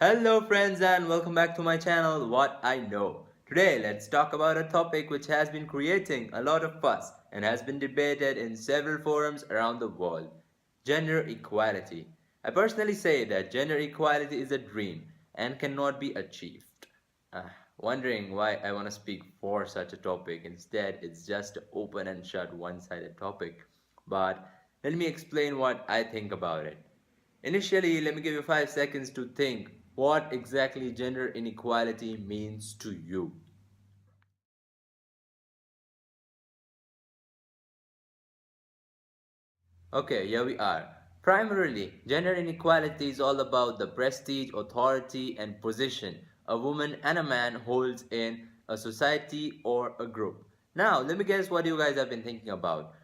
Hello friends and welcome back to my channel What I Know. Today let's talk about a topic which has been creating a lot of fuss and has been debated in several forums around the world. Gender equality. I personally say that gender equality is a dream and cannot be achieved. Wondering why I want to speak for such a topic. Instead, it's just an open and shut one-sided topic. But let me explain what I think about it. Initially, let me give you 5 seconds to think what exactly gender inequality means to you. Okay, here we are. Primarily, gender inequality is all about the prestige, authority, and position a woman and a man holds in a society or a group. Now, let me guess what you guys have been thinking about.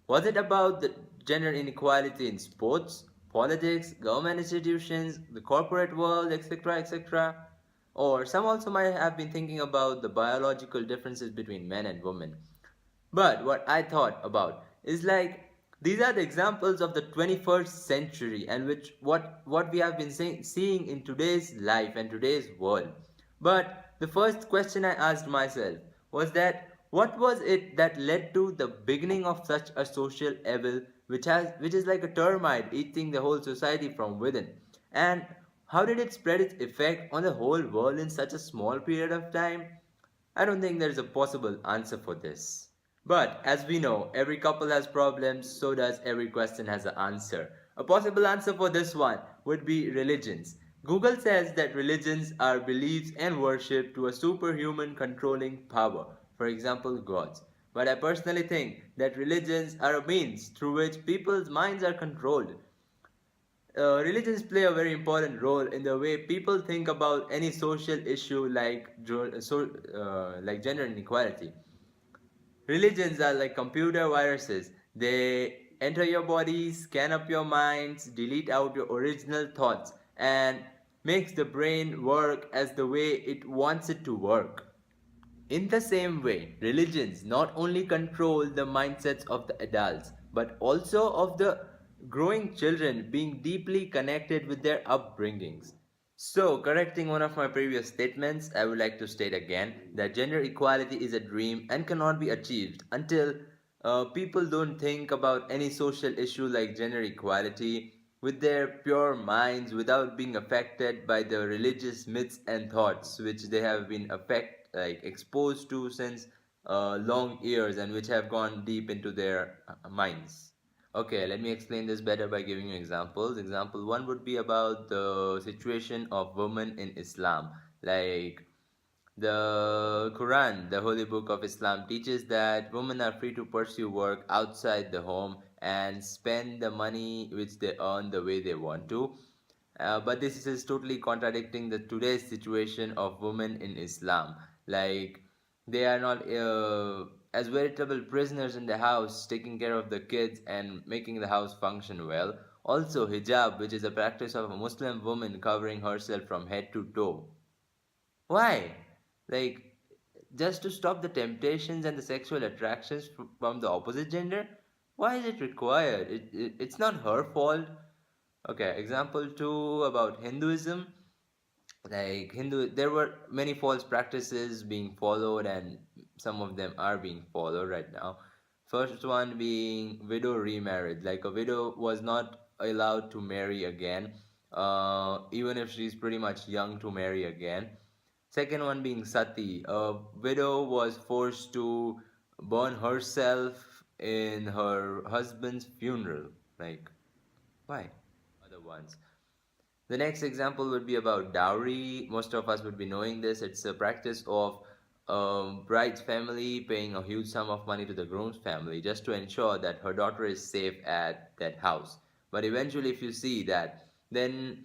Was it about the gender inequality in sports, politics, government institutions, the corporate world, etc., etc.? Or some also might have been thinking about the biological differences between men and women. But what I thought about is like these are the examples of the 21st century and which what we have been seeing in today's life and today's world. But the first question I asked myself was that what was it that led to the beginning of such a social evil which is like a termite eating the whole society from within? And how did it spread its effect on the whole world in such a small period of time? I don't think there's a possible answer for this. But as we know, every couple has problems, so does every question has an answer. A possible answer for this one would be religions. Google says that religions are beliefs and worship to a superhuman controlling power, for example, gods. But I personally think that religions are a means through which people's minds are controlled. Religions play a very important role in the way people think about any social issue like gender inequality. Religions are like computer viruses. They enter your body, scan up your minds, delete out your original thoughts, and makes the brain work as the way it wants it to work. In the same way, religions not only control the mindsets of the adults, but also of the growing children being deeply connected with their upbringings. So, correcting one of my previous statements, I would like to state again that gender equality is a dream and cannot be achieved until people don't think about any social issue like gender equality with their pure minds without being affected by the religious myths and thoughts which they have been exposed to since long years and which have gone deep into their minds. Okay, let me explain this better by giving you examples. Example one would be about the situation of women in Islam. Like the Quran, the holy book of Islam, teaches that women are free to pursue work outside the home and spend the money which they earn the way they want to. But this is totally contradicting the today's situation of women in Islam. Like they are not as veritable prisoners in the house, taking care of the kids and making the house function well. Also, hijab, which is a practice of a Muslim woman covering herself from head to toe. Why? Like, just to stop the temptations and the sexual attractions from the opposite gender? Why is it required? It's not her fault. Okay, example two about Hinduism. Like there were many false practices being followed, and some of them are being followed right now. First one being widow remarriage. Like a widow was not allowed to marry again, even if she's pretty much young to marry again. Second one being sati. A widow was forced to burn herself in her husband's funeral. Like, why? Other ones. The next example would be about dowry. Most of us would be knowing this. It's a practice of bride's family paying a huge sum of money to the groom's family just to ensure that her daughter is safe at that house. But eventually, if you see that, then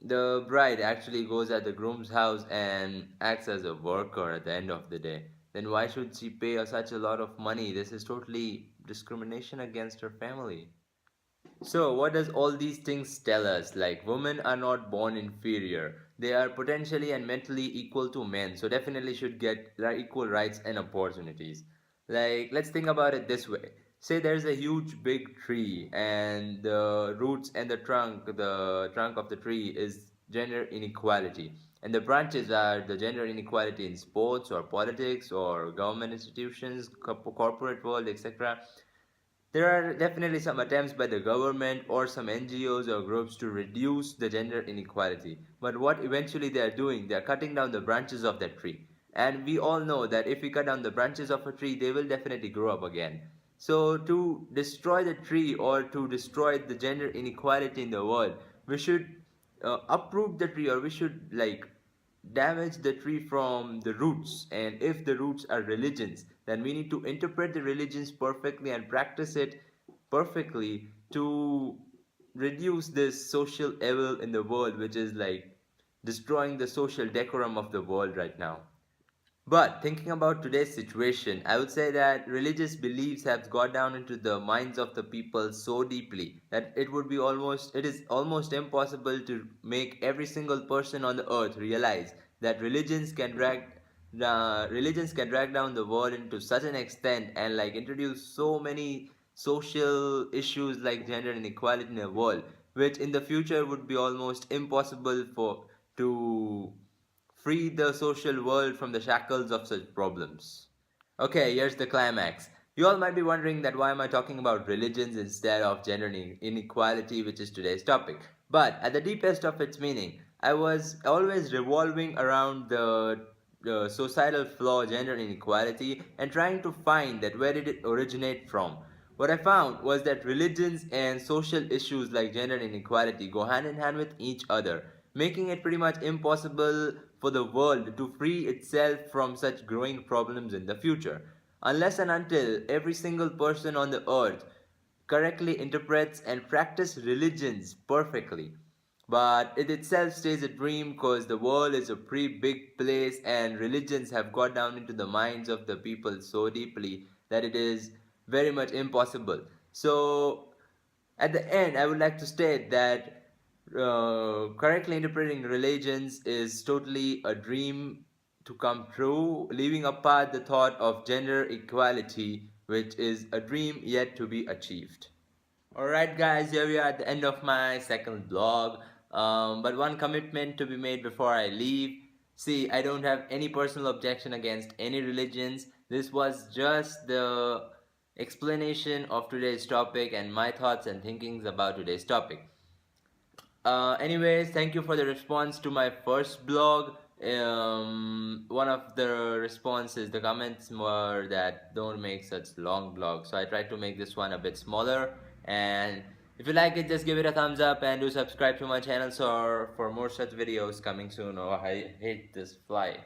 the bride actually goes at the groom's house and acts as a worker at the end of the day. Then why should she pay such a lot of money? This is totally discrimination against her family. So, what does all these things tell us? Like, women are not born inferior. They are potentially and mentally equal to men, so definitely should get equal rights and opportunities. Like, let's think about it this way. Say there's a huge big tree, and the roots and the trunk of the tree is gender inequality. And the branches are the gender inequality in sports or politics or government institutions, corporate world, etc. There are definitely some attempts by the government or some NGOs or groups to reduce the gender inequality. But what eventually they are doing, they are cutting down the branches of that tree. And we all know that if we cut down the branches of a tree, they will definitely grow up again. So, to destroy the tree or to destroy the gender inequality in the world, we should uproot the tree, or we should like damage the tree from the roots. And if the roots are religions, then we need to interpret the religions perfectly and practice it perfectly to reduce this social evil in the world, which is like destroying the social decorum of the world right now. But thinking about today's situation, I would say that religious beliefs have got down into the minds of the people so deeply that it is almost impossible to make every single person on the earth realize that religions can drag down the world into such an extent and like introduce so many social issues like gender inequality in the world, which in the future would be almost impossible for to free the social world from the shackles of such problems. Okay, here's the climax. You all might be wondering that why am I talking about religions instead of gender inequality, which is today's topic. But at the deepest of its meaning, I was always revolving around the societal flaw, gender inequality, and trying to find that where did it originate from. What I found was that religions and social issues like gender inequality go hand in hand with each other, making it pretty much impossible for the world to free itself from such growing problems in the future, unless and until every single person on the earth correctly interprets and practices religions perfectly. But it itself stays a dream because the world is a pretty big place and religions have got down into the minds of the people so deeply that it is very much impossible. So, at the end, I would like to state that correctly interpreting religions is totally a dream to come true, leaving apart the thought of gender equality, which is a dream yet to be achieved. Alright, guys, here we are at the end of my second vlog. But one commitment to be made before I leave. See, I don't have any personal objection against any religions. This was just the explanation of today's topic and my thoughts and thinkings about today's topic. Anyways, thank you for the response to my first blog. One of the responses, the comments were that don't make such long blogs. So I tried to make this one a bit smaller. And if you like it, just give it a thumbs up and do subscribe to my channel for more such videos coming soon. Oh, I hate this fly.